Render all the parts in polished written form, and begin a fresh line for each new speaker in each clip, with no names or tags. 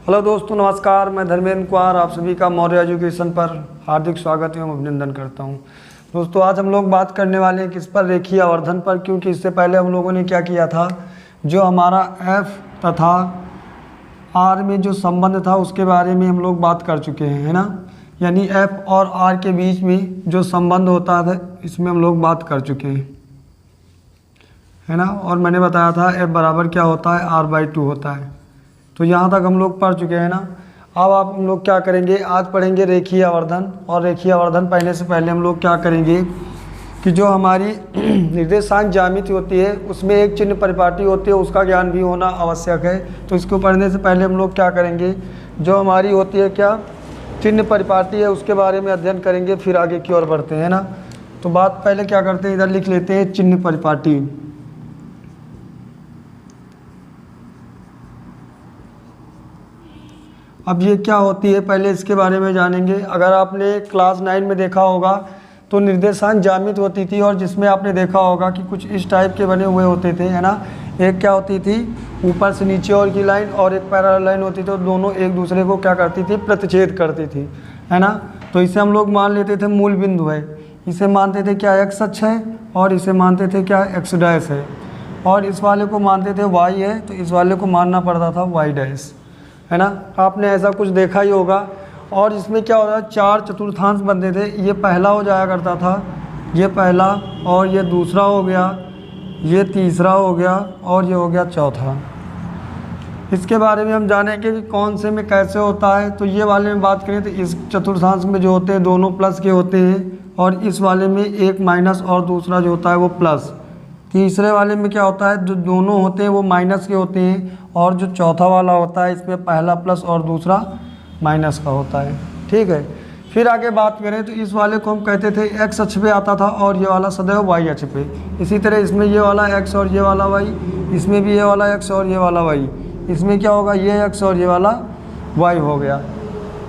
Hello दोस्तों, नमस्कार। मैं धर्मेंद्र कुमार आप सभी का मौर्य एजुकेशन पर हार्दिक स्वागत एवं अभिनंदन करता हूं। दोस्तों, आज हम लोग बात करने वाले हैं किस पर, रेखीय आवर्धन पर। क्योंकि इससे पहले हम लोगों ने क्या किया था, जो हमारा एफ तथा आर में जो संबंध था उसके बारे में हम लोग बात कर चुके हैं, है ना। यानी एफ और आर के बीच में जो संबंध होता था इसमें हम लोग बात कर चुके हैं, है ना। और मैंने बताया था एफ बराबर क्या होता है, r/2 होता है। तो यहाँ तक हम लोग पढ़ चुके हैं ना। अब आप हम लोग क्या करेंगे, आज पढ़ेंगे रेखीय आवर्धन। और रेखीय आवर्धन पढ़ने से पहले हम लोग क्या करेंगे कि जो हमारी निर्देशांक ज्यामिति होती है उसमें एक चिन्ह परिपाटी होती है, उसका ज्ञान भी होना आवश्यक है। तो इसको पढ़ने से पहले हम लोग क्या करेंगे, जो हमारी होती है क्या चिन्ह परिपाटी है उसके बारे में अध्ययन करेंगे, फिर आगे की ओर बढ़ते हैं ना। तो बात पहले क्या करते हैं, इधर लिख लेते हैं चिन्ह परिपाटी। अब ये क्या होती है पहले इसके बारे में जानेंगे। अगर आपने क्लास 9 में देखा होगा तो निर्देशांक ज्यामिति होती थी, और जिसमें आपने देखा होगा कि कुछ इस टाइप के बने हुए होते थे, है ना। एक क्या होती थी, ऊपर से नीचे और की लाइन, और एक पैरेलल लाइन होती थी, और दोनों एक दूसरे को क्या करती थी, प्रतिच्छेद करती थी, है ना। तो इसे हम लोग मान लेते थे मूल बिंदु है। इसे मानते थे क्या, एक्स अक्ष है, और इसे मानते थे क्या, एक्स डैश है। और इस वाले को मानते थे वाई है, तो इस वाले को मानना पड़ता था वाई डैश, है ना। आपने ऐसा कुछ देखा ही होगा। और इसमें क्या होता है, 4 चतुर्थांश बनते थे। ये पहला हो जाया करता था, ये पहला, और ये दूसरा हो गया, ये तीसरा हो गया, और ये हो गया चौथा। इसके बारे में हम जानेंगे कि कौन से में कैसे होता है। तो ये वाले में बात करें तो इस चतुर्थांश में जो होते हैं दोनों प्लस के होते हैं, और इस वाले में एक माइनस और दूसरा जो होता है वो प्लस। तीसरे वाले में क्या होता है, जो दोनों होते हैं वो माइनस के होते हैं, और जो चौथा वाला होता है इसमें पहला प्लस और दूसरा माइनस का होता है, ठीक है। फिर आगे बात करें तो इस वाले को हम कहते थे एक्स अक्ष पे आता था, और ये वाला सदैव वाई अक्ष पे। इसी तरह इसमें ये वाला एक्स और ये वाला वाई, इसमें भी ये वाला एक्स और ये वाला वाई। इसमें क्या होगा, ये एक्स और ये वाला वाई हो गया।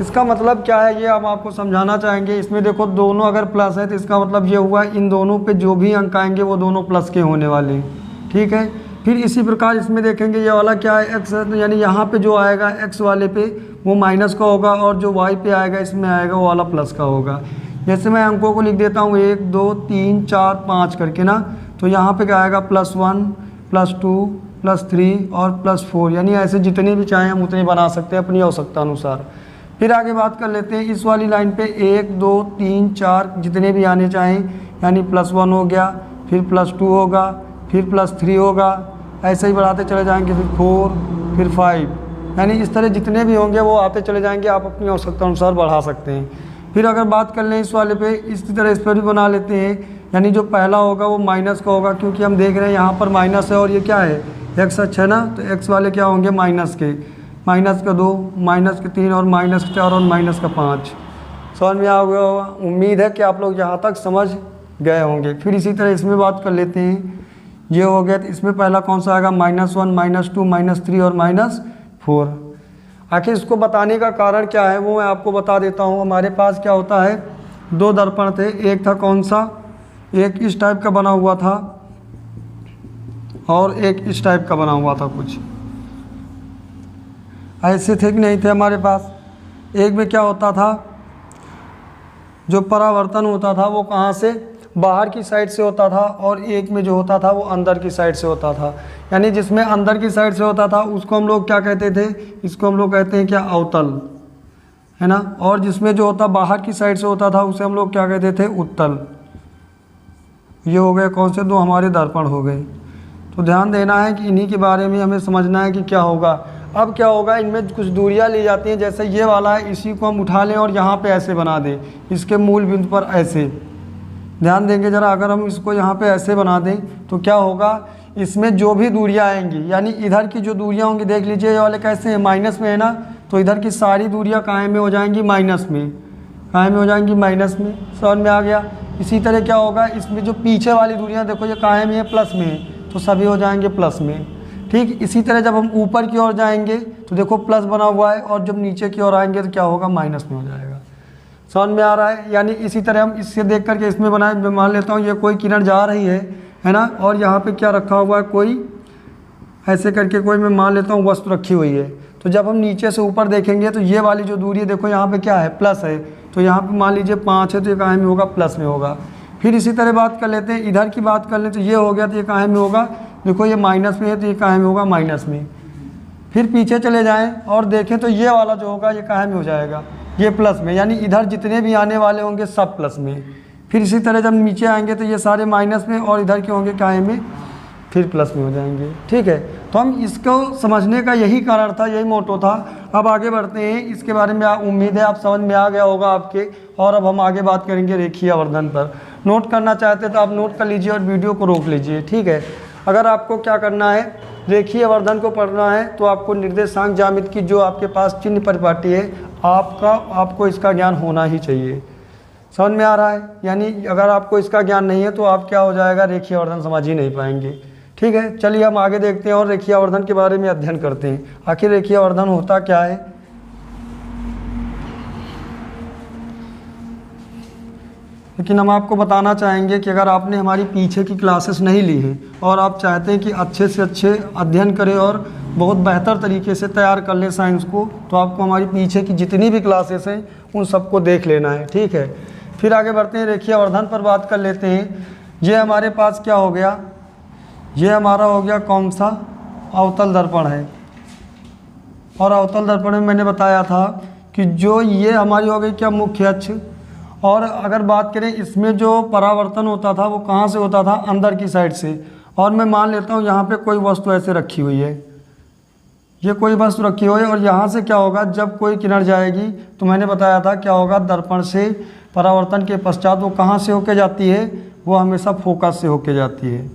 इसका मतलब क्या है ये हम आपको समझाना चाहेंगे। इसमें देखो दोनों अगर प्लस है तो इसका मतलब ये हुआ इन दोनों पे जो भी अंक आएंगे वो दोनों प्लस के होने वाले हैं, ठीक है। फिर इसी प्रकार इसमें देखेंगे ये वाला क्या है, एक्स है, तो यानी यहाँ पे जो आएगा एक्स वाले पे वो माइनस का होगा, और जो वाई पे आएगा इसमें आएगा वो वाला प्लस का होगा। जैसे मैं अंकों को लिख देता हूँ 1 2 3 4 5 करके ना, तो यहाँ पे क्या आएगा +1 +2 +3 और +4। यानी ऐसे जितने भी चाहें हम उतने बना सकते हैं अपनी आवश्यकता अनुसार। फिर आगे बात कर लेते हैं इस वाली लाइन पे 1 2 3 4 जितने भी आने चाहें, यानी +1 हो गया, फिर +2 होगा, फिर +3 होगा, ऐसे ही बढ़ाते चले जाएंगे, फिर 4, फिर 5, यानी इस तरह जितने भी होंगे वो आते चले जाएंगे, आप अपनी आवश्यकता अनुसार बढ़ा सकते हैं। फिर अगर बात कर लें इस वाले पे, इसी तरह इस पर भी बना लेते हैं। यानी जो पहला होगा वो माइनस का होगा, क्योंकि हम देख रहे हैं यहाँ पर माइनस है और ये क्या है, एक्स अक्ष है ना। तो एक्स वाले क्या होंगे, माइनस के, माइनस का 2, माइनस के 3 और माइनस का 4 और माइनस का 5। समझ में आ गया होगा। उम्मीद है कि आप लोग यहाँ तक समझ गए होंगे। फिर इसी तरह इसमें बात कर लेते हैं, ये हो गया। तो इसमें पहला कौन सा आएगा, -1 -2 -3 और -4। आखिर इसको बताने का कारण क्या है वो मैं आपको बता देता हूँ। हमारे पास क्या होता है, 2 दर्पण थे। एक था कौन सा, एक इस टाइप का बना हुआ था और एक इस टाइप का बना हुआ था। कुछ ऐसे थे कि नहीं थे हमारे पास। एक में क्या होता था, जो परावर्तन होता था वो कहाँ से, बाहर की साइड से होता था, और एक में जो होता था वो अंदर की साइड से होता था। यानी जिसमें अंदर की साइड से होता था उसको हम लोग क्या कहते थे, इसको हम लोग कहते हैं क्या, अवतल, है ना। और जिसमें जो होता बाहर की साइड से होता था उसे हम लोग क्या कहते थे, उत्तल। ये हो गए कौन से, 2 हमारे दर्पण हो गए। तो ध्यान देना है कि इन्हीं के बारे में हमें समझना है कि क्या होगा। अब क्या होगा, इनमें कुछ दूरियां ली जाती हैं। जैसे ये वाला है, इसी को हम उठा लें और यहाँ पे ऐसे बना दें, इसके मूल बिंदु पर ऐसे। ध्यान देंगे ज़रा, अगर हम इसको यहाँ पे ऐसे बना दें तो क्या होगा, इसमें जो भी दूरियां आएंगी, यानी इधर की जो दूरियां होंगी, देख लीजिए ये वाले कैसे हैं, माइनस में है ना। तो इधर की सारी दूरियां काहे में हो जाएंगी, माइनस में, काहे में हो जाएंगी, माइनस में। समझ में आ गया। इसी तरह क्या होगा, इसमें जो पीछे वाली दूरियाँ देखो ये काहे में है, प्लस में है, तो सभी हो जाएंगे प्लस में, ठीक। इसी तरह जब हम ऊपर की ओर जाएंगे तो देखो प्लस बना हुआ है, और जब नीचे की ओर आएंगे तो क्या होगा, माइनस में हो जाएगा। समझ में आ रहा है। यानी इसी तरह हम इससे देख करके इसमें बनाए, मैं मान लेता हूँ ये कोई किरण जा रही है ना, और यहाँ पे क्या रखा हुआ है, कोई ऐसे करके कोई मैं मान लेता हूँ वस्तु रखी हुई है। तो जब हम नीचे से ऊपर देखेंगे तो ये वाली जो दूरी है देखो यहाँ पे क्या है, प्लस है, तो यहाँ पे मान लीजिए 5 है तो ये कहाँ में होगा, प्लस में होगा। फिर इसी तरह बात कर लेते हैं, इधर की बात कर लें तो ये हो गया तो ये कहाँ में होगा, देखो ये माइनस में है तो ये कहाँ में होगा, माइनस में। फिर पीछे चले जाएं और देखें तो ये वाला जो होगा ये कहाँ में हो जाएगा, ये प्लस में, यानी इधर जितने भी आने वाले होंगे सब प्लस में। फिर इसी तरह जब नीचे आएंगे तो ये सारे माइनस में और इधर के होंगे कहाँ में, फिर प्लस में हो जाएंगे। ठीक है, तो हम इसको समझने का यही कारण था, यही मोटो था। अब आगे बढ़ते हैं, इसके बारे में उम्मीद है आप समझ में आ गया होगा आपके। और अब हम आगे बात करेंगे रेखीय आवर्धन पर। नोट करना चाहते तो आप नोट कर लीजिए और वीडियो को रोक लीजिए। ठीक है, अगर आपको क्या करना है, रेखीय आवर्धन को पढ़ना है तो आपको निर्देशांक ज्यामिति की जो आपके पास चिन्ह परिपाटी है आपको इसका ज्ञान होना ही चाहिए। समझ में आ रहा है? यानी अगर आपको इसका ज्ञान नहीं है तो आप क्या हो जाएगा, रेखीय आवर्धन समझ ही नहीं पाएंगे। ठीक है, चलिए हम आगे देखते हैं और रेखीय आवर्धन के बारे में अध्ययन करते हैं। आखिर रेखीय आवर्धन होता क्या है। लेकिन हम आपको बताना चाहेंगे कि अगर आपने हमारी पीछे की क्लासेस नहीं ली हैं और आप चाहते हैं कि अच्छे से अच्छे अध्ययन करें और बहुत बेहतर तरीके से तैयार कर लें साइंस को, तो आपको हमारी पीछे की जितनी भी क्लासेस हैं उन सबको देख लेना है। ठीक है, फिर आगे बढ़ते हैं, रेखीय आवर्धन पर बात कर लेते हैं। ये हमारे पास क्या हो गया, ये हमारा हो गया कौन सा, अवतल दर्पण है। और अवतल दर्पण में मैंने बताया था कि जो ये हमारी हो गई क्या, मुख्य अक्ष। और अगर बात करें इसमें जो परावर्तन होता था वो कहाँ से होता था, अंदर की साइड से। और मैं मान लेता हूँ यहाँ पे कोई वस्तु ऐसे रखी हुई है, ये कोई वस्तु रखी हुई है और यहाँ से क्या होगा, जब कोई किरण जाएगी तो मैंने बताया था क्या होगा, दर्पण से परावर्तन के पश्चात वो कहाँ से होके जाती है, वो हमेशा फोकस से होके जाती है।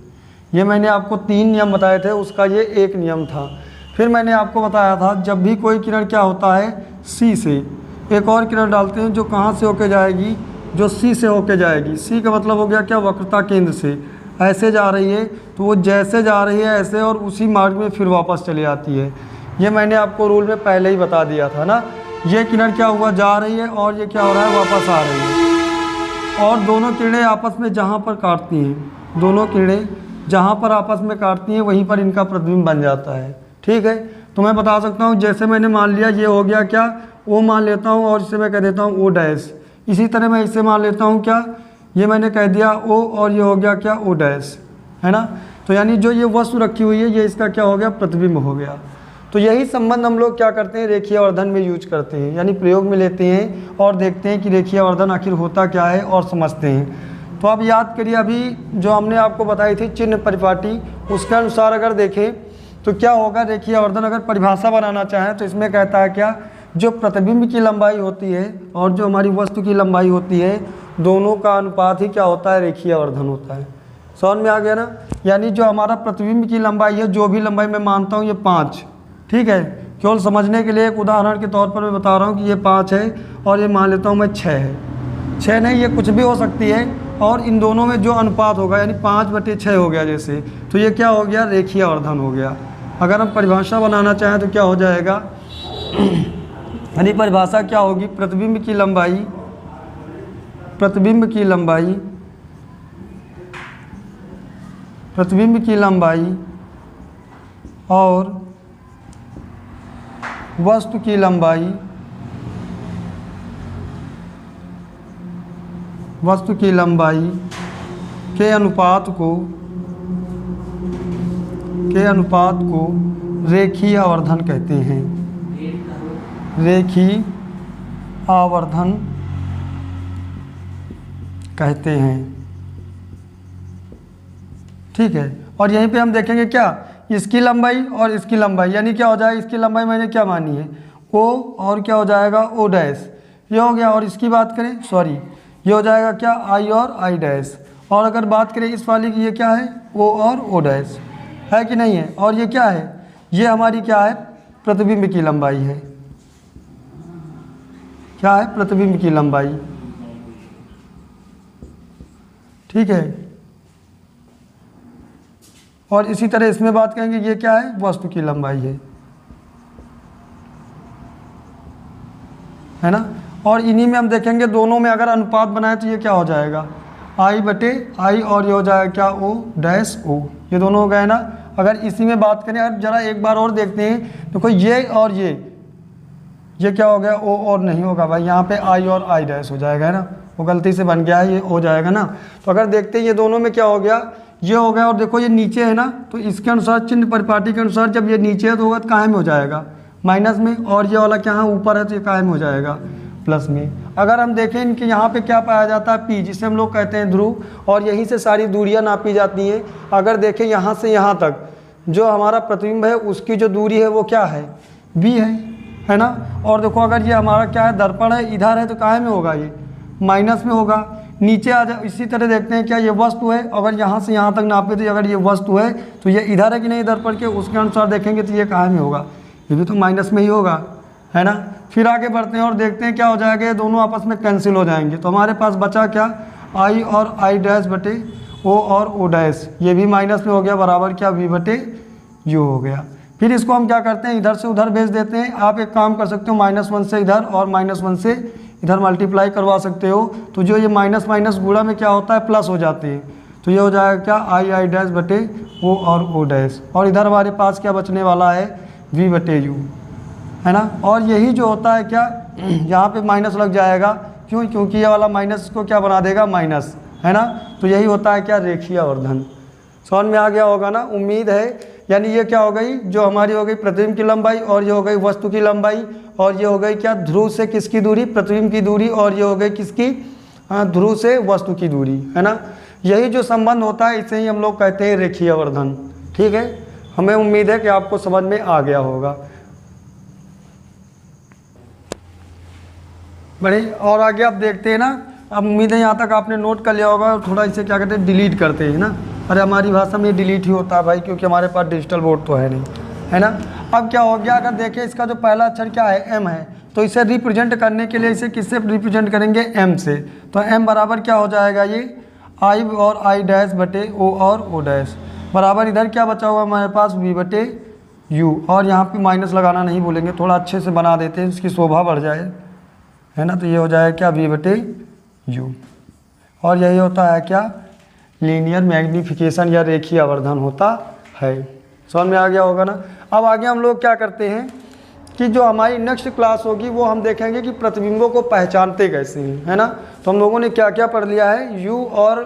ये मैंने आपको 3 नियम बताए थे, उसका ये एक नियम था। फिर मैंने आपको बताया था जब भी कोई किरण क्या होता है, सी से एक और किरण डालते हैं जो कहाँ से होके जाएगी, जो सी से होके जाएगी। सी का मतलब हो गया क्या, वक्रता केंद्र से ऐसे जा रही है, तो वो जैसे जा रही है ऐसे और उसी मार्ग में फिर वापस चली आती है। ये मैंने आपको रूल में पहले ही बता दिया था ना। ये किरण क्या हुआ, जा रही है और ये क्या हो रहा है, वापस आ रही है। और दोनों किरणें आपस में जहाँ पर काटती हैं, दोनों किरणें जहाँ पर आपस में काटती हैं वहीं पर इनका प्रतिबिंब बन जाता है। ठीक है, तो मैं बता सकता हूँ, जैसे मैंने मान लिया ये हो गया क्या, ओ मान लेता हूँ और इसे मैं कह देता हूँ ओ डैश। इसी तरह मैं इसे मान लेता हूँ क्या, ये मैंने कह दिया ओ और ये हो गया क्या, ओ डैश, है ना। तो यानी जो ये वस्तु रखी हुई है ये इसका क्या हो गया, प्रतिबिंब हो गया। तो यही संबंध हम लोग क्या करते हैं, रेखीय आवर्धन में यूज करते हैं, यानी प्रयोग में लेते हैं और देखते हैं कि रेखीय आवर्धन आखिर होता क्या है और समझते हैं। तो आप याद करिए, अभी जो हमने आपको बताई थी चिन्ह परिपाटी, उसके अनुसार अगर देखें तो क्या होगा, रेखीय आवर्धन अगर परिभाषा बनाना चाहें तो इसमें कहता है क्या, जो प्रतिबिंब की लंबाई होती है और जो हमारी वस्तु की लंबाई होती है, दोनों का अनुपात ही क्या होता है, रेखीय आवर्धन होता है। समझ में आ गया ना। यानी जो हमारा प्रतिबिंब की लंबाई है, जो भी लंबाई मैं मानता हूँ ये 5, ठीक है, केवल समझने के लिए एक उदाहरण के तौर पर मैं बता रहा हूँ कि ये 5 है और ये मान लेता हूँ मैं 6 है। 6 नहीं, ये कुछ भी हो सकती है। और इन दोनों में जो अनुपात होगा यानी 5/6 हो गया जैसे, तो ये क्या हो गया, रेखीय आवर्धन हो गया। अगर हम परिभाषा बनाना चाहें तो क्या हो जाएगा, यानी परिभाषा क्या होगी, प्रतिबिंब की लंबाई, प्रतिबिंब की लंबाई, प्रतिबिंब की लंबाई और वस्तु की लंबाई, वस्तु की लंबाई के अनुपात को रेखीय आवर्धन कहते हैं। रेखीय आवर्धन कहते हैं। ठीक है, और यहीं पे हम देखेंगे क्या, इसकी लंबाई और इसकी लंबाई, यानी क्या हो जाएगा, इसकी लंबाई मैंने क्या मानी है, ओ, और क्या हो जाएगा, ओ डैश, ये हो गया। और इसकी बात करें, सॉरी, ये हो जाएगा क्या, आई और आई डैश। और अगर बात करें इस वाली की, ये क्या है, ओ और ओ डैश, है कि नहीं है। और ये क्या है, ये हमारी क्या है, प्रतिबिंब की लंबाई है। क्या है, प्रतिबिंब की लंबाई। ठीक है, और इसी तरह इसमें बात करेंगे, ये क्या है, वस्तु की लंबाई है ना। और इन्हीं में हम देखेंगे, दोनों में अगर अनुपात बनाए तो ये क्या हो जाएगा, I/I, और ये हो जाएगा क्या, O डैश O, ये दोनों हो गए ना। अगर इसी में बात करें, अगर जरा एक बार और देखते हैं, देखो ये और ये क्या हो गया, ओ और नहीं होगा भाई, यहाँ पे आई और आई डैश हो जाएगा, है ना, वो गलती से बन गया है, ये हो जाएगा ना। तो अगर देखते हैं ये दोनों में क्या हो गया, ये हो गया, और देखो ये नीचे है ना, तो इसके अनुसार चिन्ह परिपाटी के अनुसार जब ये नीचे है तो होगा कायम हो जाएगा माइनस में, और ये वाला क्या है ऊपर है तो ये कायम हो जाएगा प्लस में। अगर हम देखें इनके यहाँ पे क्या पाया जाता है, पी, जिसे हम लोग कहते हैं ध्रुव, और यहीं से सारी दूरियां नापी जाती हैं। अगर देखें यहाँ से यहाँ तक जो हमारा प्रतिबिंब है उसकी जो दूरी है वो क्या है, बी है ना। और देखो अगर ये हमारा क्या है, दर्पण है, इधर है तो काहे में होगा, ये माइनस में होगा। नीचे आ जाए, इसी तरह देखते हैं क्या ये वस्तु है, अगर यहाँ से यहाँ तक नापे तो अगर ये वस्तु है तो ये इधर है कि नहीं दर्पण के, उसके अनुसार देखेंगे तो ये काहे में होगा, ये भी तो माइनस में ही होगा, है ना। फिर आगे बढ़ते हैं और देखते हैं क्या हो जाएगा, ये दोनों आपस में कैंसिल हो जाएंगे। तो हमारे पास बचा क्या, आई और आई डैश बटे ओ और ओ डैश, ये भी माइनस में हो गया, बराबर क्या वी बटे यू हो गया। फिर इसको हम क्या करते हैं, इधर से उधर भेज देते हैं। आप एक काम कर सकते हो, -1 से इधर और -1 से इधर मल्टीप्लाई करवा सकते हो, तो जो ये माइनस माइनस गुणा में क्या होता है, प्लस हो जाते हैं। तो ये हो जाएगा क्या, आई डैश बटे ओ और ओ डैश, और इधर हमारे पास क्या बचने वाला है, वी बटे यू, है ना। और यही जो होता है क्या, यहाँ पे माइनस लग जाएगा, क्यों, क्योंकि ये वाला माइनस को क्या बना देगा, माइनस, है ना। तो यही होता है क्या, रेखीय आवर्धन। समझ में आ गया होगा ना, उम्मीद है। यानी ये क्या हो गई, जो हमारी हो गई प्रतिबिंब की लंबाई, और ये हो गई वस्तु की लंबाई, और ये हो गई क्या, ध्रुव से किसकी दूरी, प्रतिबिंब की दूरी, और ये हो गई किसकी, ध्रुव से वस्तु की दूरी, है ना। यही जो संबंध होता है इसे ही हम लोग कहते हैं रेखीय आवर्धन। ठीक है, हमें उम्मीद है कि आपको समझ में आ गया होगा। बड़े और आगे आप देखते हैं ना, अब उम्मीद है यहाँ तक आपने नोट कर लिया होगा। थोड़ा इसे क्या कहते हैं, डिलीट करते हैं ना, अरे हमारी भाषा में डिलीट ही होता है भाई, क्योंकि हमारे पास डिजिटल बोर्ड तो है नहीं, है ना। अब क्या हो गया, अगर देखें इसका जो पहला अक्षर क्या है, एम है, तो इसे रिप्रेजेंट करने के लिए इसे किससे रिप्रेजेंट करेंगे, एम से। तो एम बराबर क्या हो जाएगा, ये आई और आई डैश बटे ओ और ओ डैश, बराबर इधर क्या बचा हुआ हमारे पास, वी बटे यू। और यहाँ पे माइनस लगाना नहीं भूलेंगे, थोड़ा अच्छे से बना देते हैं, इसकी शोभा बढ़ जाए, है ना। तो ये हो जाएगा क्या, वी बटे यू। और यही होता है क्या, लीनियर मैग्नीफिकेशन या रेखीय आवर्धन होता है। समझ में आ गया होगा ना। अब आगे हम लोग क्या करते हैं कि जो हमारी नेक्स्ट क्लास होगी वो हम देखेंगे कि प्रतिबिंबों को पहचानते कैसे हैं, है ना। तो हम लोगों ने क्या क्या पढ़ लिया है, यू और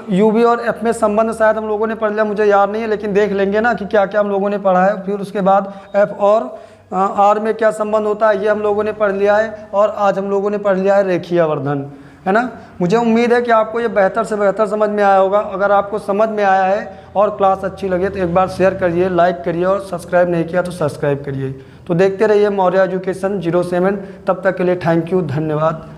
यू वी और एफ में संबंध शायद हम लोगों ने पढ़ लिया, मुझे याद नहीं है, लेकिन देख लेंगे ना कि क्या क्या हम लोगों ने पढ़ा है। फिर उसके बाद एफ और आर में क्या संबंध होता है, ये हम लोगों ने पढ़ लिया है। और आज हम लोगों ने पढ़ लिया है रेखीय आवर्धन, है ना। मुझे उम्मीद है कि आपको ये बेहतर से बेहतर समझ में आया होगा। अगर आपको समझ में आया है और क्लास अच्छी लगे तो एक बार शेयर करिए, लाइक करिए, और सब्सक्राइब नहीं किया तो सब्सक्राइब करिए। तो देखते रहिए मौर्य एजुकेशन 07। तब तक के लिए थैंक यू, धन्यवाद।